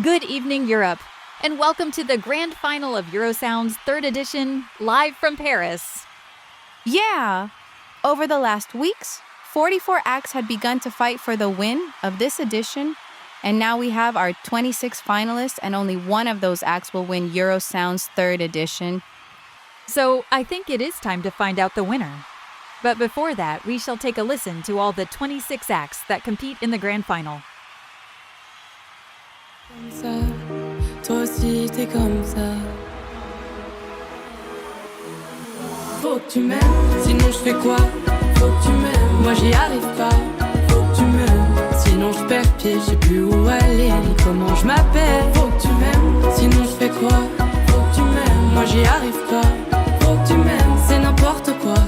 Good evening, Europe, and welcome to the grand final of Eurosounds 3rd edition, live from Paris. Yeah! Over the last weeks, 44 acts had begun to fight for the win of this edition, and now we have our 26 finalists, and only one of those acts will win Eurosounds 3rd edition. So I think it is time to find out the winner. But before that, we shall take a listen to all the 26 acts that compete in the grand final. Comme ça, toi aussi t'es comme ça. Faut que tu m'aimes, sinon je fais quoi? Faut que tu m'aimes, moi j'y arrive pas. Faut que tu m'aimes, sinon je perds pied, je sais plus où aller, ni comment je m'appelle. Faut que tu m'aimes, sinon je fais quoi? Faut que tu m'aimes, moi j'y arrive pas. Faut que tu m'aimes, c'est n'importe quoi.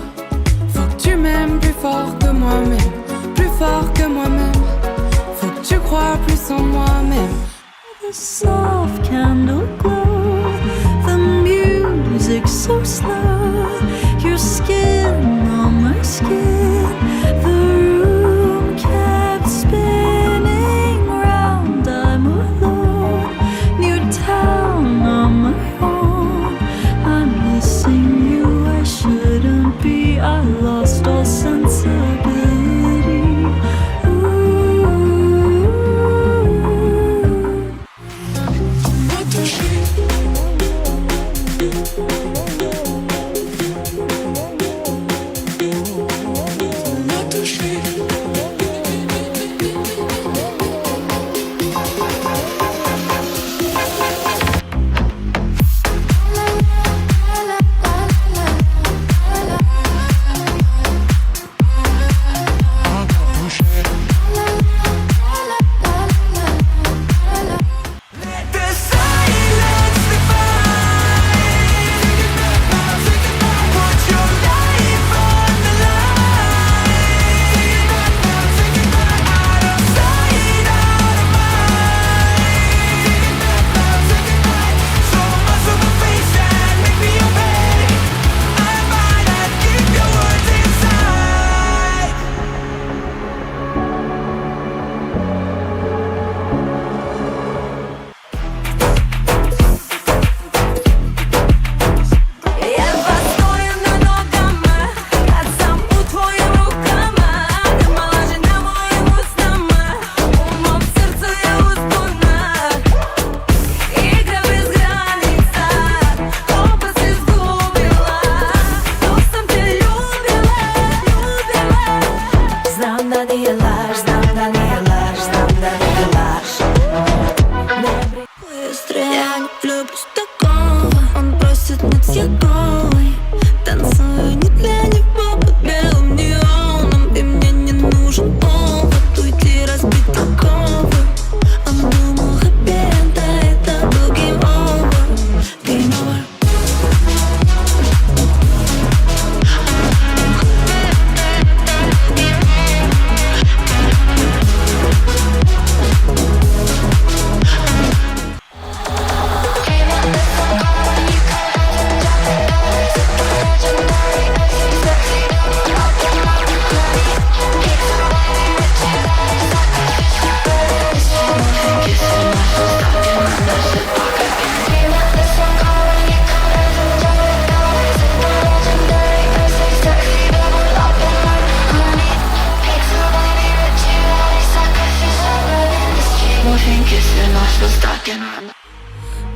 Faut que tu m'aimes plus fort que moi-même, plus fort que moi-même. Faut que tu crois plus en moi-même. The soft candle glow, the music so slow, your skin on my skin, the room kept spinning round. I'm alone, new town on my own. I'm missing you, I shouldn't be, I lost all sensibility.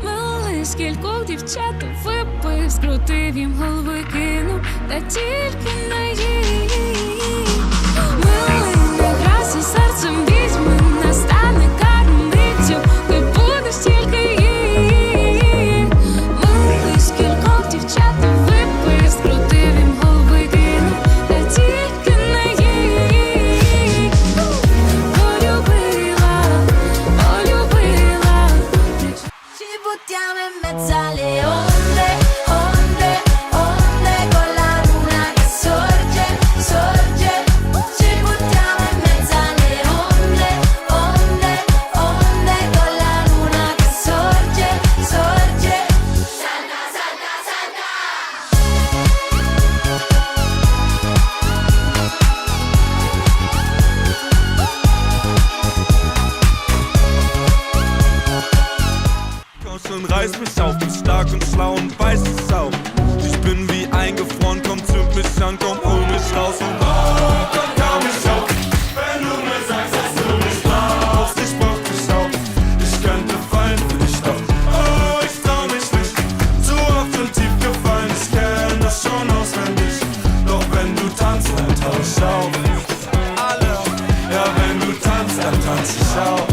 Милий, скількох дівчат випив, скрутив їм голови, кинув, та тільки не їй. Милий, не грайся серцем, візьми, настане карну миттю, ти будеш тільки їй. Милий, скількох дівчат випив, скрутив їм голови, кинув, та тільки не їй. Полюбила, полюбила. Ci buttiamo in mezzo alle onde, onde, onde, con la luna che reiß mich auf, bin stark und schlau und weiß es auch. Ich bin wie eingefroren, komm, zünd mich an, komm, hol mich raus und komm, hau mich auf. Wenn du mir sagst, dass du mich brauchst, ich brauch dich auch. Ich könnte fallen für dich, doch ich trau mich nicht. Zu oft und tief gefallen, ich kenn das schon auswendig. Doch wenn du tanzt, dann tausch ich auf. Alle, ja, wenn du tanzt, dann tanz ich auch.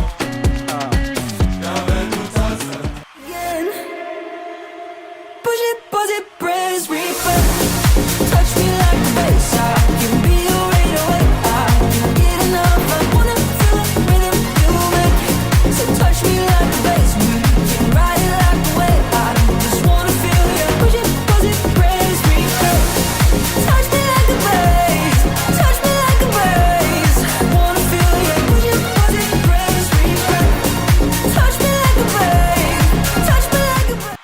Ja, wenn du tanzt, dann Push it, press, replay. Touch me like a bass, I can be your radar. I can't get enough, I wanna feel the rhythm you make. So touch me like a bass, we can ride it like a wave. I just wanna feel you. Push it, press, replay. Touch me like a bass, touch me like a bass. Wanna feel you. Push it, press, replay. Touch me like a bass, touch me like a bass.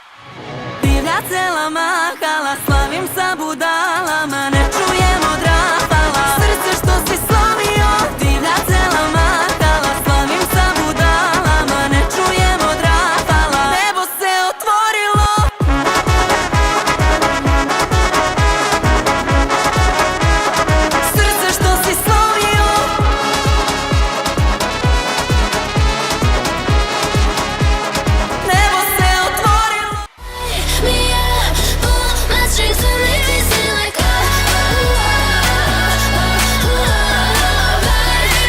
Divlja cela mahala, slavim sa budalama, ne čujem od rafala srce što si slomio. Divlja cela mahala, slavim sa budalama, ne čujem od rafala. Nebo se otvorilo. Srce što si slomio. Nebo se otvorilo. Me up, pull my strings and make me sing like bite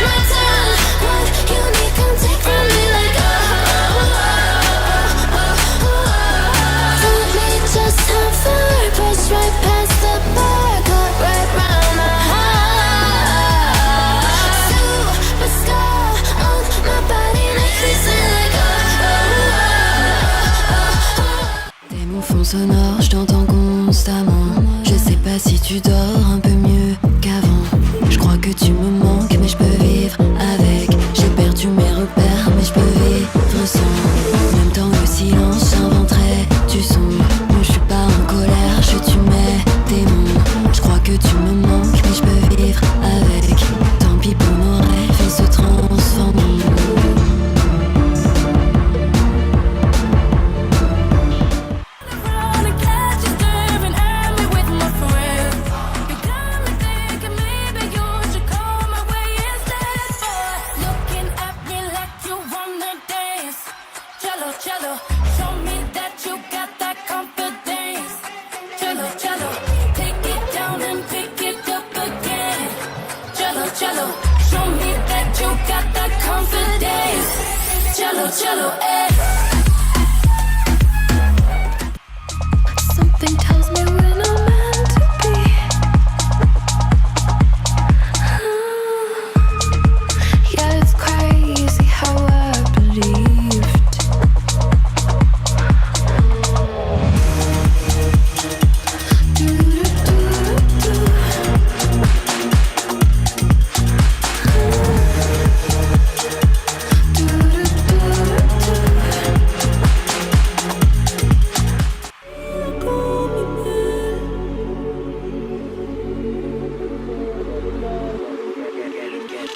my tongue. What you need, come take from me like Let me just have fun, press right past the bar, cut right round my heart. Superstar on my body, make me sing like Tes mots font sonore, je t'entends constamment. Je sais pas si tu dors un peu mieux qu'avant. Je crois que tu me manques, mais je peux vivre avec. J'ai perdu mes repères, mais je peux vivre sans. Même dans le silence, j'inventerai du son. Non, je suis pas en colère, tu mets tes mots. Je crois que tu me manques, mais je peux vivre avec. Tant pis pour nos rêves, ils se transforment. I wanna catch you staring at me with my friends. You got me thinking maybe you should come my way instead. Boy, looking at me like you wanna dance. Cello, cello, show me that you got that confidence. Cello, cello, take it down and pick it up again. Cello, cello, show me that you got that confidence. Cello, cello, eh. Something tells me we're not meant to be. Yeah, it's crazy how I believed.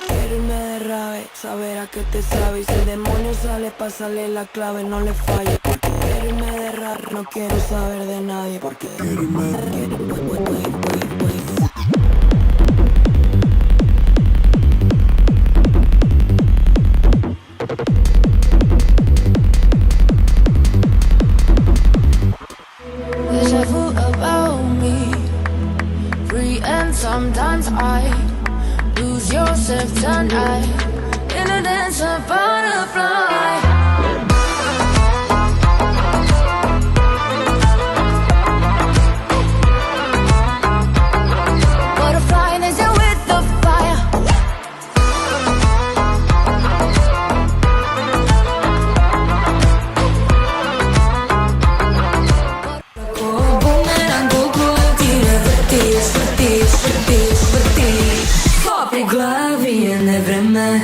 Irme de rave, saber a qué te sabe. Y si el demonio sale, pásale la clave, no le falle. Quiero irme de rap, no quiero saber de nadie. Porque quiero irme de Deja vu about me, free and sometimes I lose yourself tonight in a dance of butterfly. Butterfly dancing with the fire. po glavi je nevreme.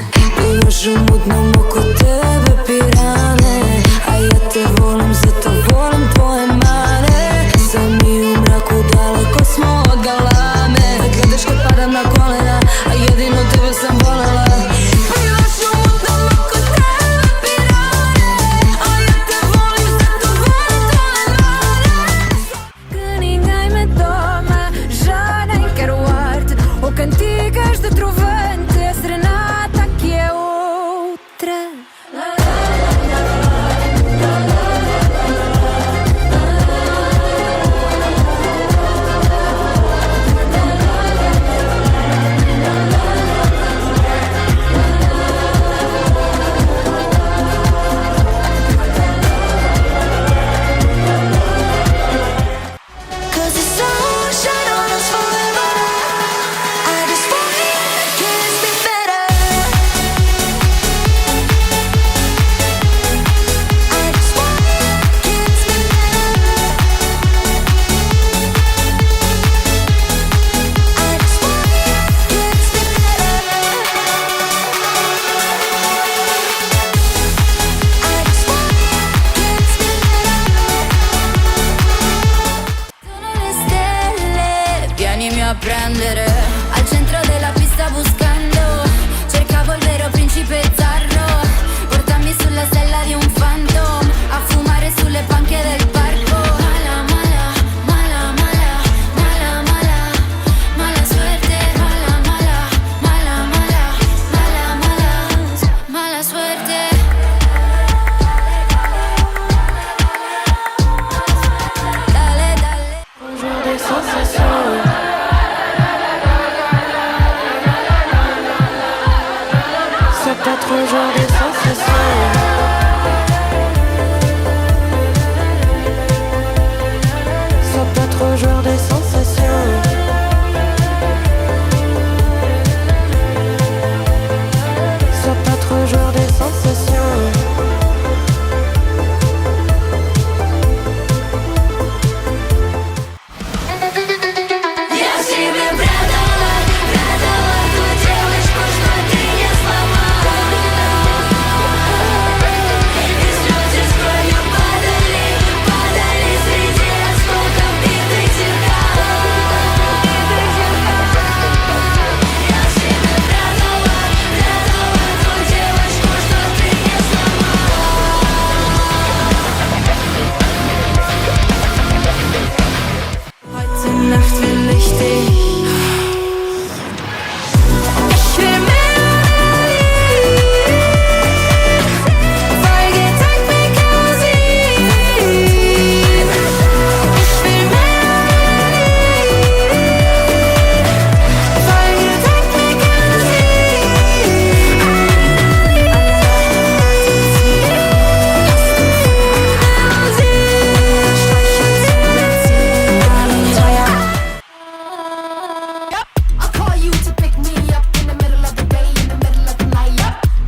Imaš u mutnom oko tebe pirane, a ja te volim, zato volim tvoje mane. Sami u mraku daleko smo od galame. Gledaš kad padam na kolena, a jedino tebe sam volela. Imaš u mutnom oko tebe pirane, a ja te volim, zato volim trop joueur des sensations. Sois pas trop joueur des sensations. Sois pas trop joueur des sensations. Я себе прятала, прятала ту девочку, что ты не сломала. И слезы с кровью падали, падали среди осколков битых зеркал. Я себе прятала, прятала ту девочку, что ты не сломала. Heute Nacht will ich dich. Ich will Melodie. Folge Tag mit Kerosin. Ich will Melodie. Folge Tag mit I'll call you to pick me up in the middle of the day, in the middle of the night.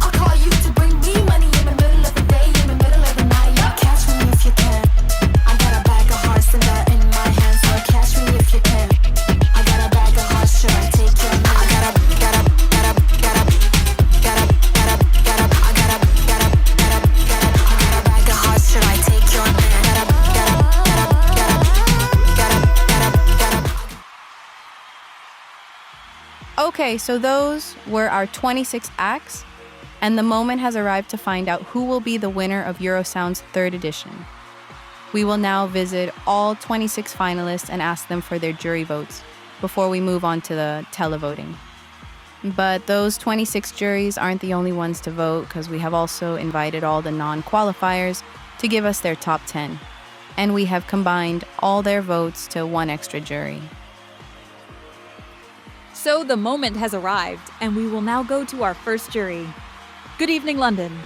I'll call you to bring me money in the middle of the day, in the middle of the night. Catch me if you can. I got a bag of hearts and that in my hand, so catch me if you can. I got a bag of hearts, should I take your man? I got a bag of hearts, should I take your man? Okay, so those were our 26 acts, and the moment has arrived to find out who will be the winner of Eurosound's third edition. We will now visit all 26 finalists and ask them for their jury votes before we move on to the tele-voting. But those 26 juries aren't the only ones to vote, because we have also invited all the non-qualifiers to give us their top 10. And we have combined all their votes to one extra jury. So the moment has arrived, and we will now go to our first jury. Good evening, London.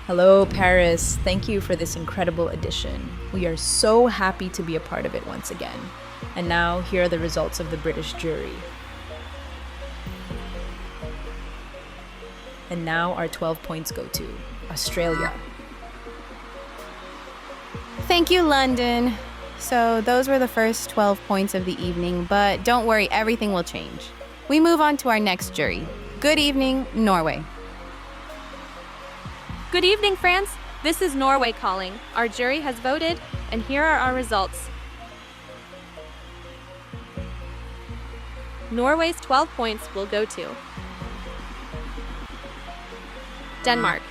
Hello, Paris. Thank you for this incredible edition. We are so happy to be a part of it once again. And now, here are the results of the British jury. And now our 12 points go to Australia. Thank you, London. So those were the first 12 points of the evening, but don't worry, everything will change. We move on to our next jury. Good evening, Norway. Good evening, France. This is Norway calling. Our jury has voted, and here are our results. Norway's 12 points will go to Denmark.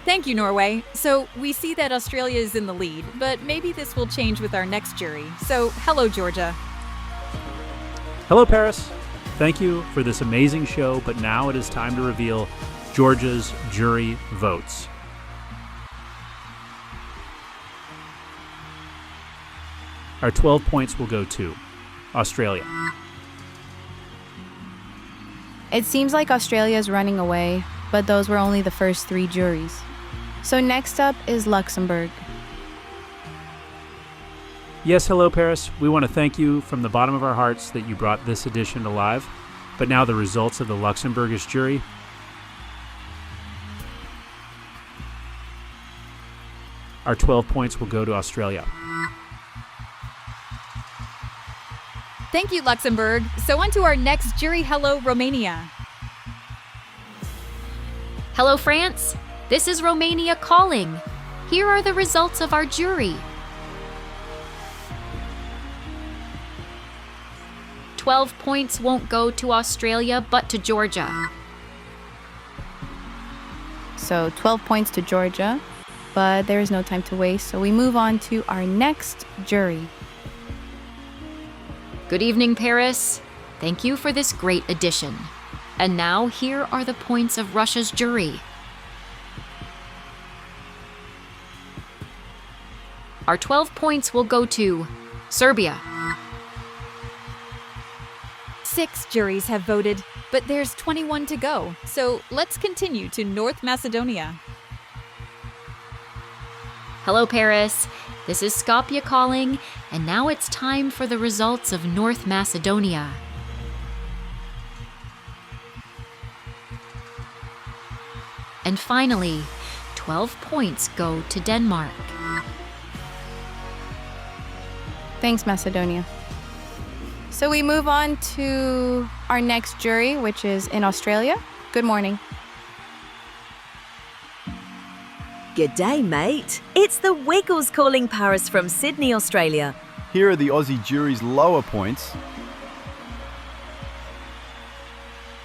Thank you, Norway. So we see that Australia is in the lead, but maybe this will change with our next jury. So hello, Georgia. Hello, Paris. Thank you for this amazing show, but now it is time to reveal Georgia's jury votes. Our 12 points will go to Australia. It seems like Australia is running away, but those were only the first 3 juries. So next up is Luxembourg. Yes, hello, Paris. We want to thank you from the bottom of our hearts that you brought this edition to live. But now the results of the Luxembourgish jury. Our 12 points will go to Australia. Thank you, Luxembourg. So on to our next jury. Hello, Romania. Hello, France. This is Romania calling. Here are the results of our jury. 12 points won't go to Australia, but to Georgia. So 12 points to Georgia, but there is no time to waste, so we move on to our next jury. Good evening, Paris. Thank you for this great edition. And now here are the points of Russia's jury. Our 12 points will go to Serbia. 6 juries have voted, but there's 21 to go, so let's continue to North Macedonia. Hello, Paris. This is Skopje calling, and now it's time for the results of North Macedonia. And finally, 12 points go to Denmark. Thanks, Macedonia. So we move on to our next jury, which is in Australia. Good morning. Good day, mate. It's the Wiggles calling Paris from Sydney, Australia. Here are the Aussie jury's lower points.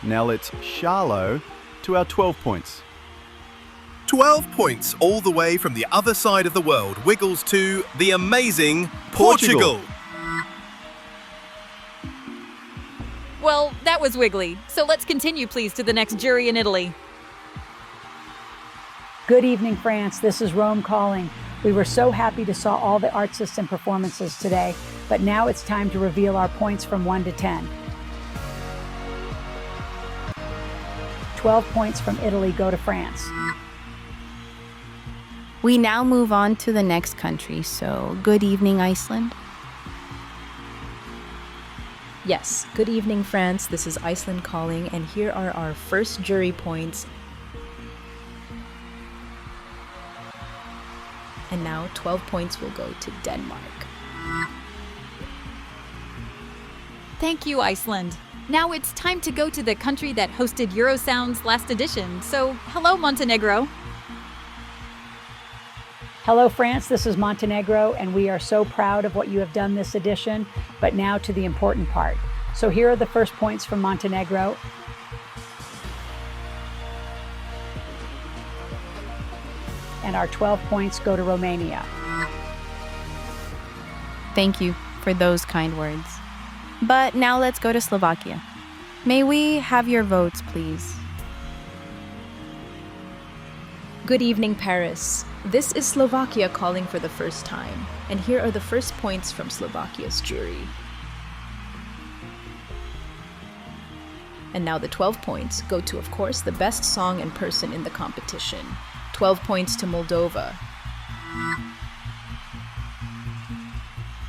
Now let's Charlo to our 12 points. 12 points all the way from the other side of the world. Wiggles to the amazing Portugal. Well, that was wiggly. So let's continue, please, to the next jury in Italy. Good evening, France. This is Rome calling. We were so happy to saw all the artists and performances today, but now it's time to reveal our points from 1 to 10. 12 points from Italy go to France. We now move on to the next country, so good evening, Iceland. Yes, good evening, France. This is Iceland calling, and here are our first jury points. And now 12 points will go to Denmark. Thank you, Iceland. Now it's time to go to the country that hosted Eurosounds last edition. So, hello, Montenegro. Hello, France. This is Montenegro, and we are so proud of what you have done this edition, but now to the important part. So here are the first points from Montenegro. And our 12 points go to Romania. Thank you for those kind words. But now let's go to Slovakia. May we have your votes, please? Good evening, Paris. This is Slovakia calling for the first time, and here are the first points from Slovakia's jury. And now the 12 points go to, of course, the best song and person in the competition. 12 points to Moldova.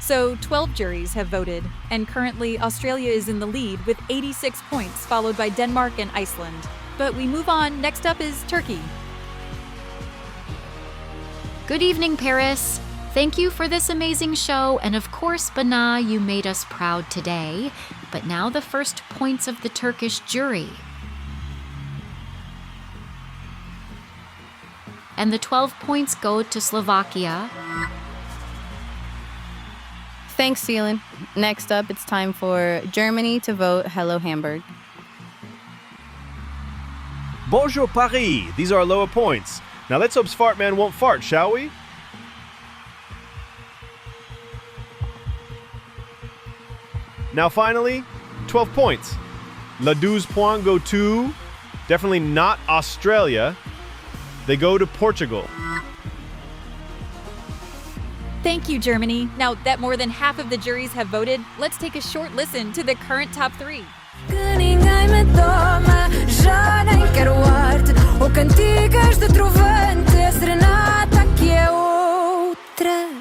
So 12 juries have voted, and currently Australia is in the lead with 86 points, followed by Denmark and Iceland. But we move on. Next up is Turkey. Good evening, Paris. Thank you for this amazing show, and of course, Bana, you made us proud today. But now the first points of the Turkish jury. And the 12 points go to Slovakia. Thanks, Celine. Next up, it's time for Germany to vote Hello Hamburg. Bonjour Paris. These are our lower points. Now let's hope Fartman won't fart, shall we? Now finally, 12 points. La 12 points go to, definitely not Australia. They go to Portugal. Thank you, Germany. Now that more than half of the juries have voted, let's take a short listen to the current top 3. Que ninguém me toma, já nem quero arte ou cantigas de trovante, a serenata que é outra.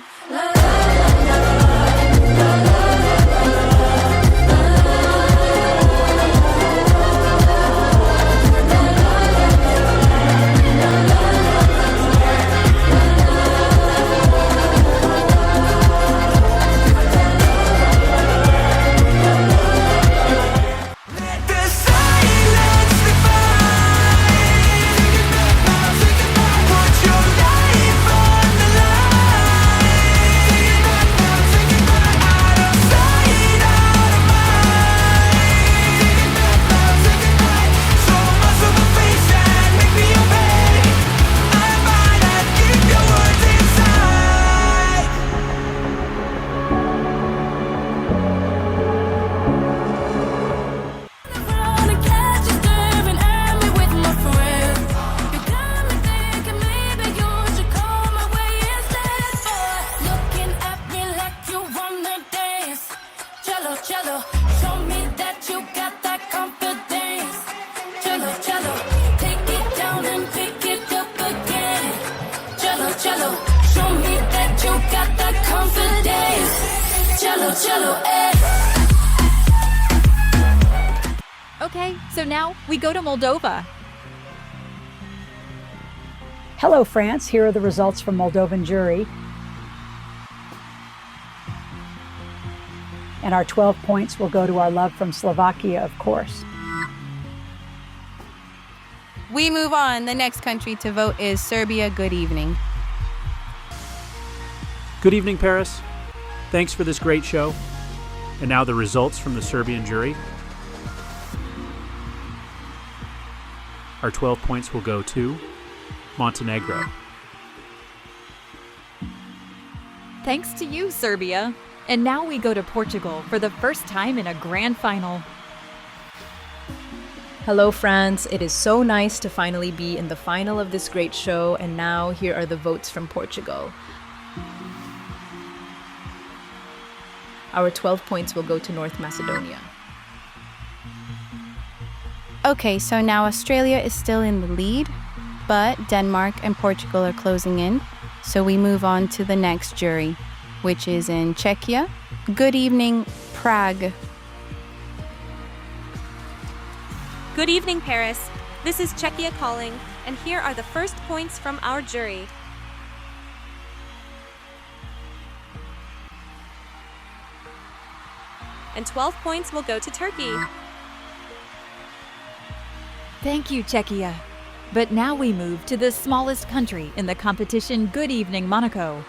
cielo, eh. Okay, so now we go to Moldova. Hello, France. Here are the results from Moldovan jury. And our 12 points will go to our love from Slovakia, of course. We move on. The next country to vote is Serbia. Good evening. Good evening, Paris. Thanks for this great show. And now the results from the Serbian jury. Our 12 points will go to Montenegro. Thanks to you, Serbia. And now we go to Portugal for the first time in a grand final. Hello, France. It is so nice to finally be in the final of this great show, and now here are the votes from Portugal. Our 12 points will go to North Macedonia. Okay, so now Australia is still in the lead, but Denmark and Portugal are closing in. So we move on to the next jury, which is in Czechia. Good evening, Prague. Good evening, Paris. This is Czechia calling, and here are the first points from our jury. And 12 points will go to Turkey. Thank you, Czechia. But now we move to the smallest country in the competition. Good evening, Monaco.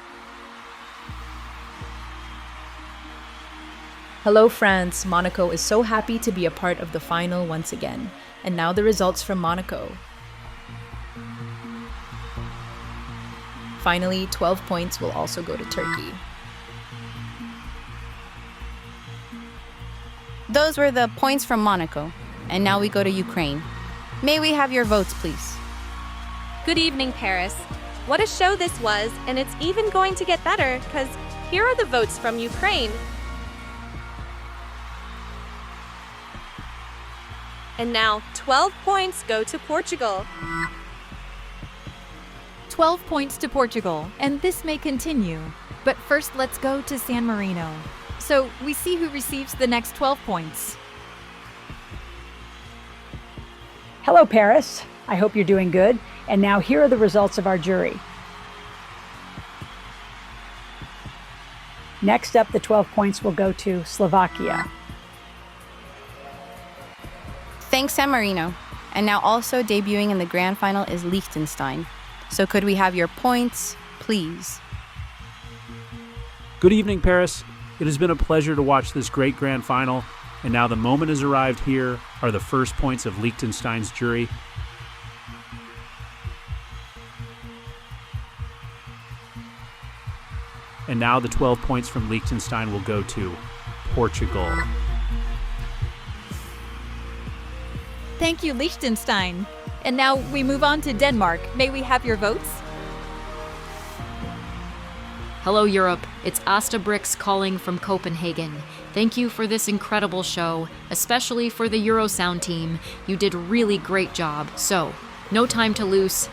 Hello, France. Monaco is so happy to be a part of the final once again. And now the results from Monaco. Finally, 12 points will also go to Turkey. Those were the points from Monaco. And now we go to Ukraine. May we have your votes, please? Good evening, Paris. What a show this was, and it's even going to get better, because here are the votes from Ukraine. And now 12 points go to Portugal. 12 points to Portugal, and this may continue. But first, let's go to San Marino. So we see who receives the next 12 points. Hello, Paris. I hope you're doing good. And now here are the results of our jury. Next up, the 12 points will go to Slovakia. Thanks, San Marino. And now also debuting in the grand final is Liechtenstein. So could we have your points, please? Good evening, Paris. It has been a pleasure to watch this great grand final. And now the moment has arrived. Here are the first points of Liechtenstein's jury. And now the 12 points from Liechtenstein will go to Portugal. Thank you, Liechtenstein. And now we move on to Denmark. May we have your votes? Hello, Europe. It's Asta Brix calling from Copenhagen. Thank you for this incredible show, especially for the Eurosound team. You did a really great job. So, no time to lose.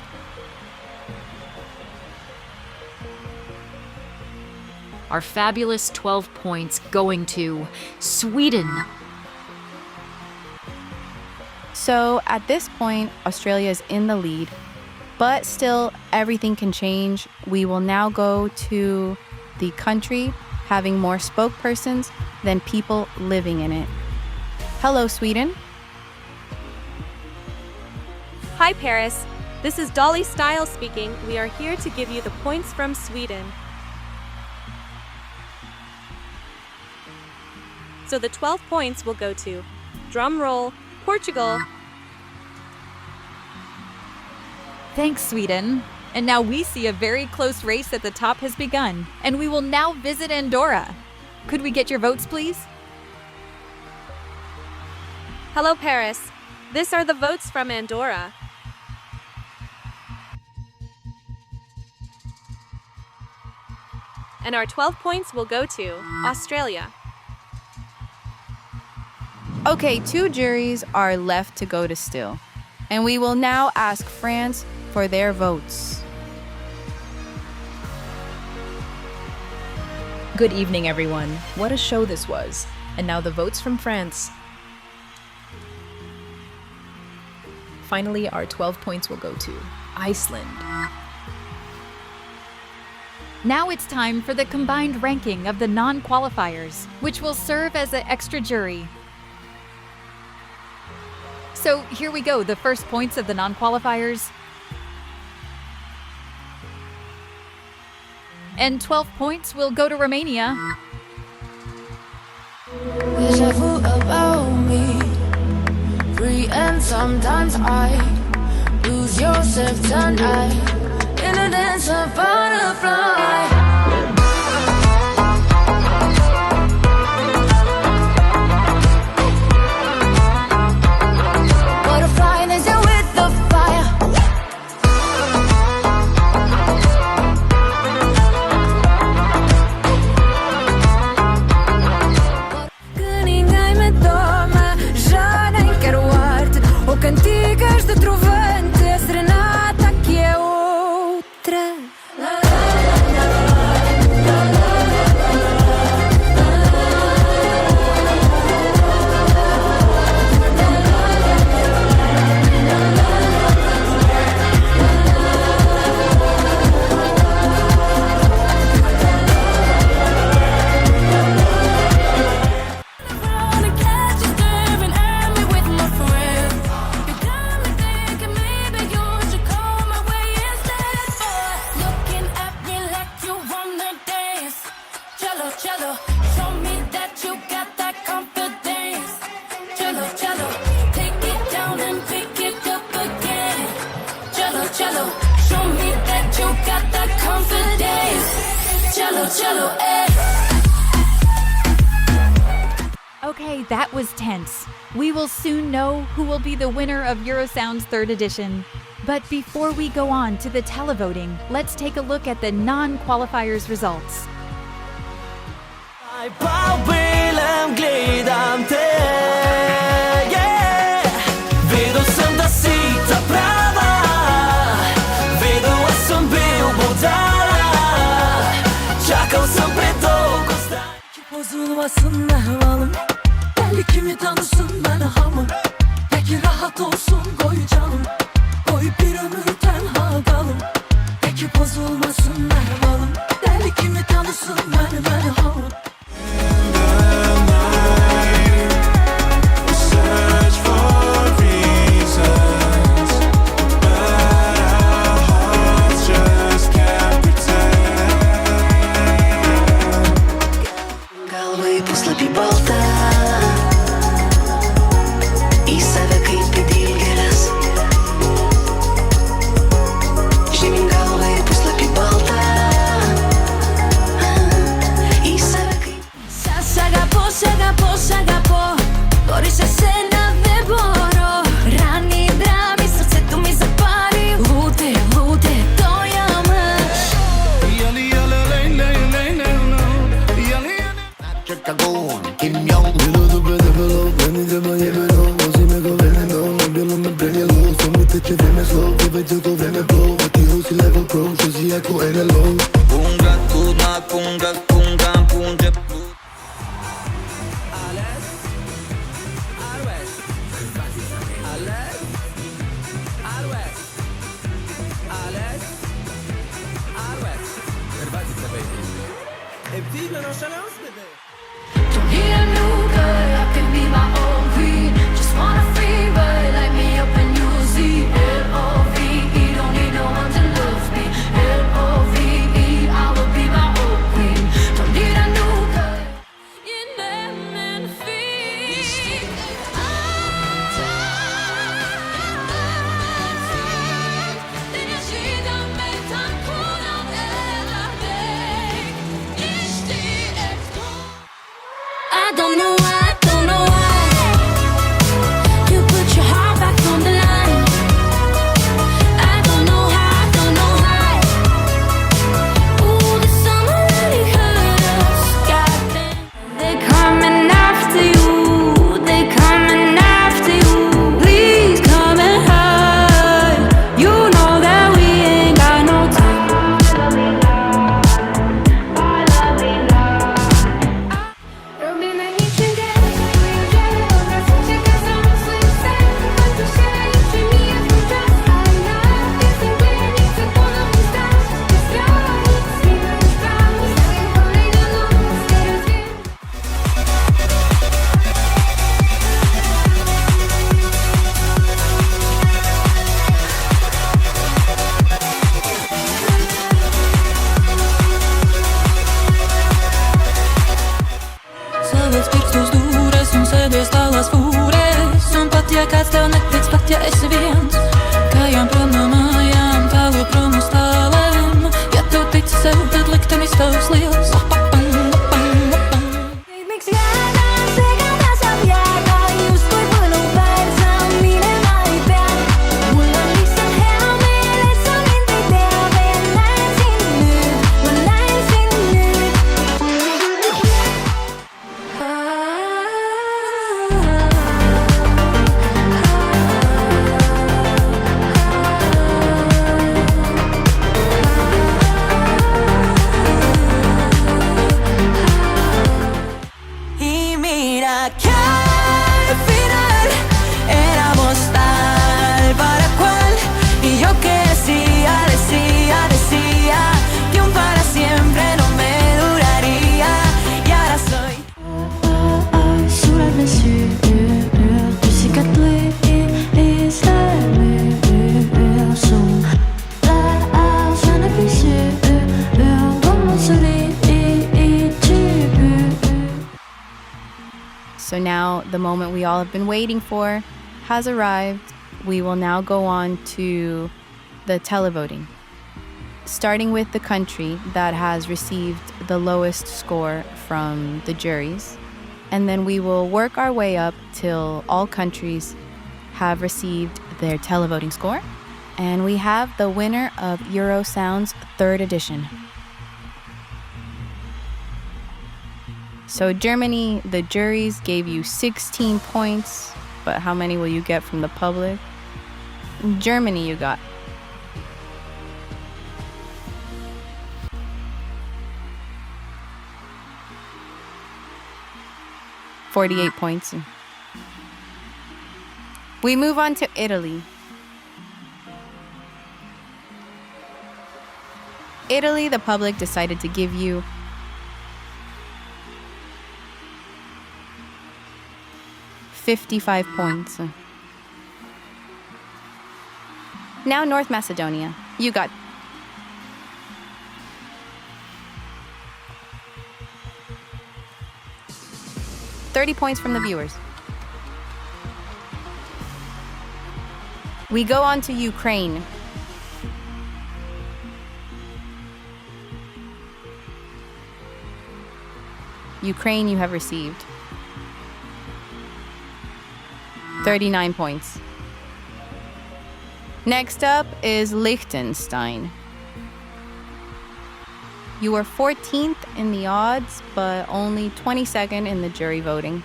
Our fabulous 12 points going to Sweden. So at this point, Australia is in the lead, but still everything can change. We will now go to the country having more spokespersons than people living in it. Hello, Sweden. Hi, Paris. This is Dolly Style speaking. We are here to give you the points from Sweden. So the 12 points will go to, drum roll, Portugal. Thanks, Sweden. And now we see a very close race at the top has begun, and we will now visit Andorra. Could we get your votes, please? Hello, Paris. These are the votes from Andorra. And our 12 points will go to Australia. Okay, 2 juries are left to go to still. And we will now ask France for their votes. Good evening, everyone. What a show this was. And now the votes from France. Finally, our 12 points will go to Iceland. Now it's time for the combined ranking of the non-qualifiers, which will serve as an extra jury. So here we go, the first points of the non-qualifiers. And 12 points will go to Romania. J'avoue about me, free and sometimes I lose yourself tonight in a dance of butterfly. Butterfly, there's you with the fire. Que ninguém me toma, já nem quero arte ou cantigas de trovante, a serenata que é outra. Okay, that was tense. We will soon know who will be the winner of Eurosounds 3rd edition. But before we go on to the televoting, let's take a look at the non-qualifiers results. Bozulmasın ehvalım, belli kimi tanısın ben hamım. Peki rahat olsun koy canım, koy bir ömür tenha kalım. Peki bozulmasın ehvalım, belli kimi tanısın ben hamım. Don't need a new girl, I can be my own queen. Just want a free bird, light me up and you'll see. L-O-V-E, don't need no one to love me. L-O-V-E, I will be my own queen. Don't need a new girl. now the moment we all have been waiting for has arrived. We will now go on to the televoting, starting with the country that has received the lowest score from the juries. And then we will work our way up till all countries have received their televoting score. And we have the winner of Eurosounds 3rd edition. So Germany, the juries gave you 16 points, but how many will you get from the public? Germany you got 48 points. We move on to Italy. Italy, the public decided to give you 55 points. Now North Macedonia. You got 30 points from the viewers. We go on to Ukraine. Ukraine, you have received 39 points. Next up is Liechtenstein. You were 14th in the odds, but only 22nd in the jury voting.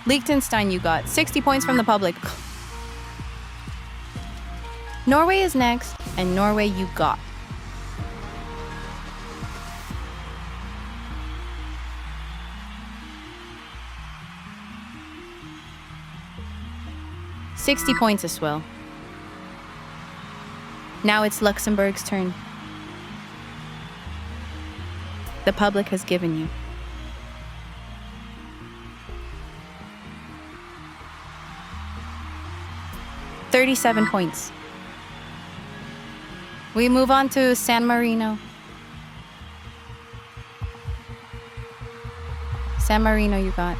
Liechtenstein, you got 60 points from the public. Norway is next, and Norway you got 60 points as well. Now it's Luxembourg's turn. The public has given you 37 points. We move on to San Marino. San Marino you got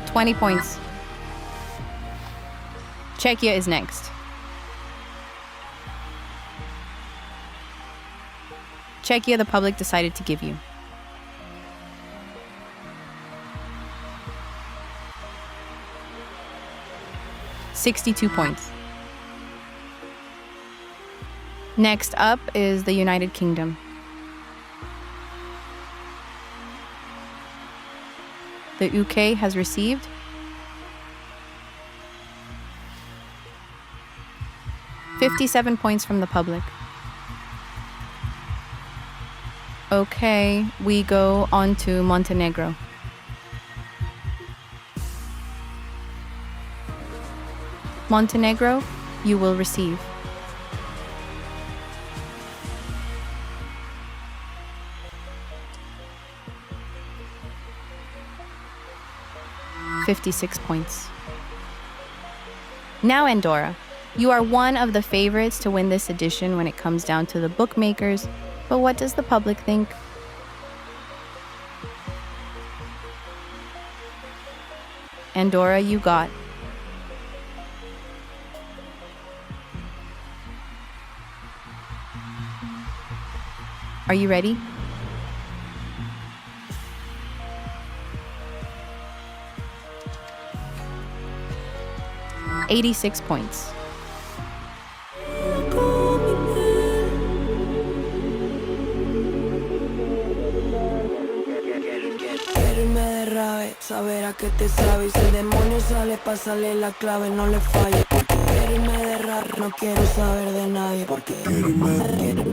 20 points. Czechia is next. Czechia, the public decided to give you 62 points. Next up is the United Kingdom. The UK has received 57 points from the public. Okay, we go on to Montenegro. Montenegro, you will receive 56 points. Now Andorra. You are one of the favorites to win this edition when it comes down to the bookmakers, but what does the public think? Andorra, you got 'Are you ready? $86 points. Saber a qué te sabe y si el demonio sale, pásale la clave, no le falle. Quiero irme de rap, no quiero saber de nadie. Porque quiero irme de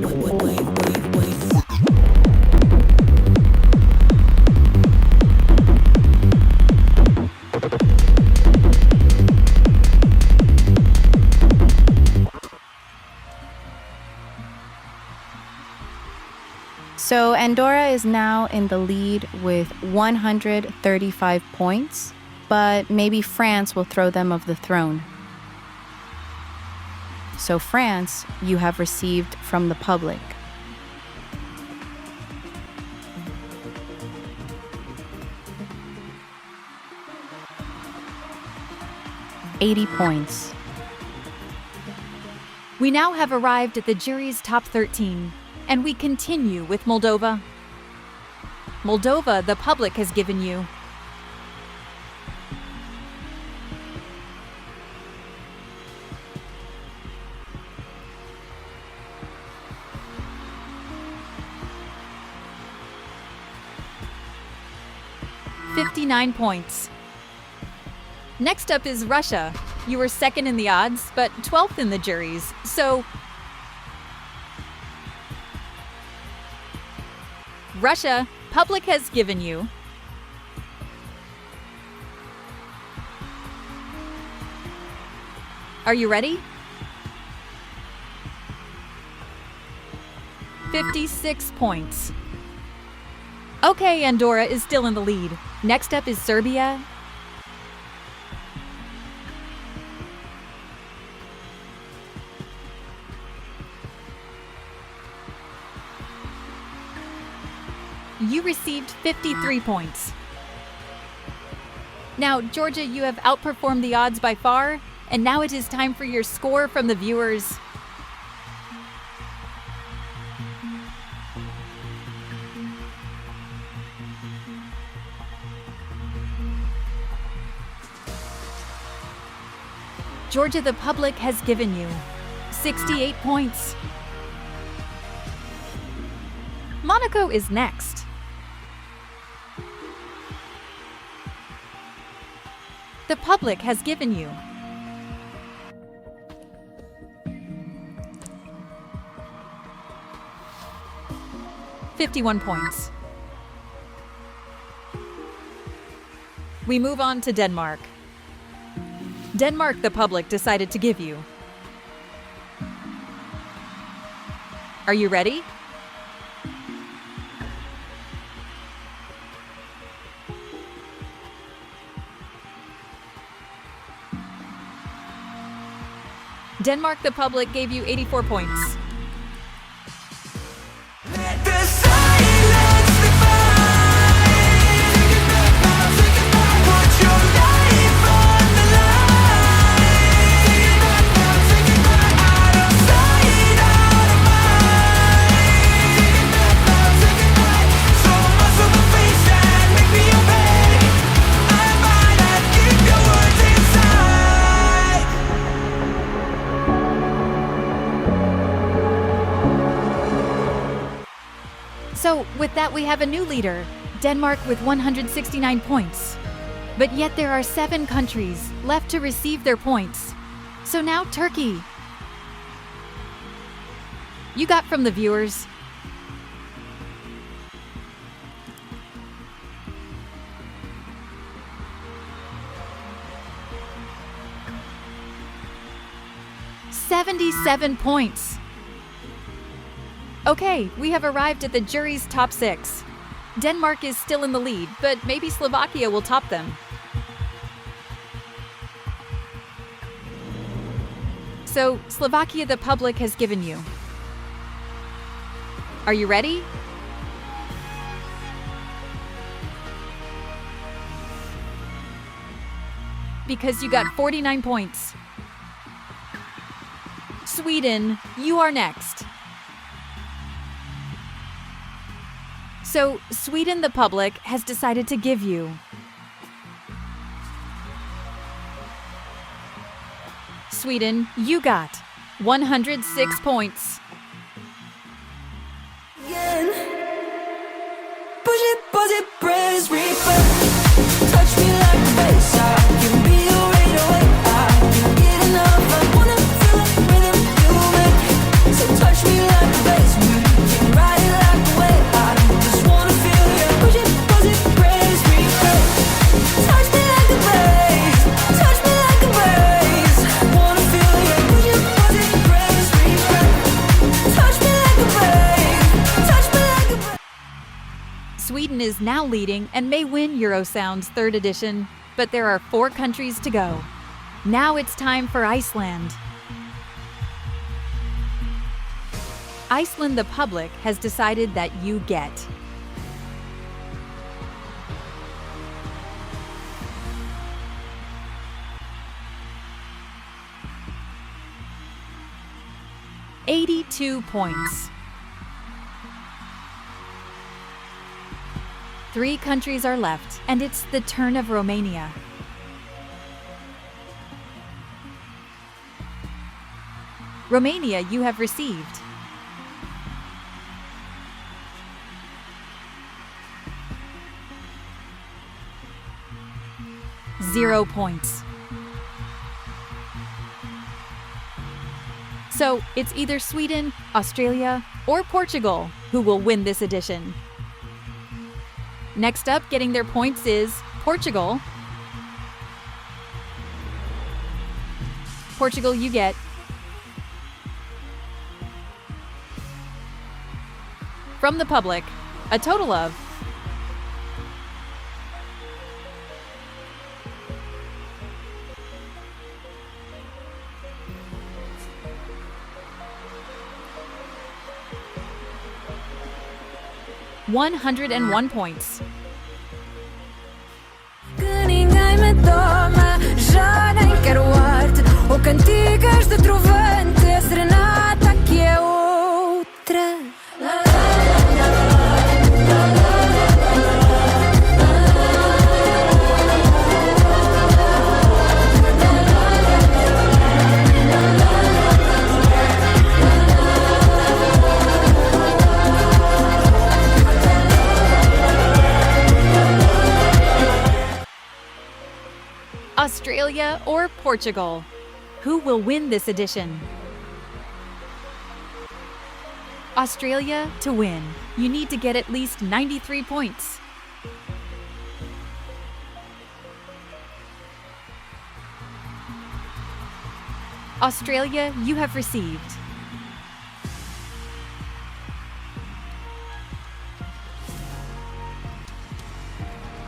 So Andorra is now in the lead with 135 points. but maybe France will throw them off the throne. So France, you have received from the public. $80 points. We now have arrived at the jury's top 13, and we continue with Moldova. Moldova, the public has given you $59 points. Next up is Russia. You were second in the odds, but 12th in the juries, so Russia, public has given you Are you ready? 56 points. Okay, Andorra is still in the lead. Next up is Serbia. You received 53 points. Now, Georgia, you have outperformed the odds by far, and now it is time for your score from the viewers. Georgia, the public has given you 68 points. Monaco is next. The public has given you 51 points. We move on to Denmark. Denmark, the public decided to give you. Are you ready? Denmark, the public gave you 84 points. So, with that, we have a new leader, Denmark with 169 points. But yet there are 7 countries left to receive their points. So now Turkey. You got from the viewers. $77 points. Okay, we have arrived at the jury's top 6. Denmark is still in the lead, but maybe Slovakia will top them. So, Slovakia, the public has given you. Are you ready? Because you got 49 points. Sweden, you are next. So, Sweden, the public, has decided to give you. Sweden, you got 106 points. Push it, pause it, press replay. Touch me like a bass. I can be your radio. I can get enough. I wanna feel the rhythm you make. So touch me like a bass. We can ride it like a wave. I just wanna feel you. Push it, pause it, press replay. Touch me like a bass. Touch me like a bass. Wanna feel you. Push it, pause it, press replay. Touch me like a bass. Touch me like a bass. Sweden is now leading and may win Eurosounds 3rd edition, but there are 4 countries to go. Now it's time for Iceland. Iceland, the public, has decided that you get 82 points. 3 countries are left, and it's the turn of Romania. Romania, you have received 0 points. So it's either Sweden, Australia, or Portugal who will win this edition. Next up, getting their points is Portugal. Portugal, you get from the public a total of 101 points. Que ninguém me toma, já nem quero arte ou cantigas de trovante, a serenata que é outra. Australia or Portugal? Who will win this edition? Australia, to win, you need to get at least 93 points. Australia, you have received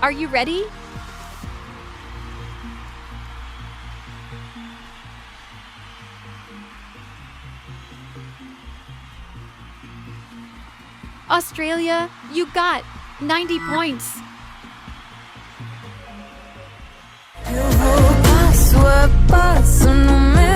'Are you ready? Australia, you got 90 points. Eu vou passo a passo no meu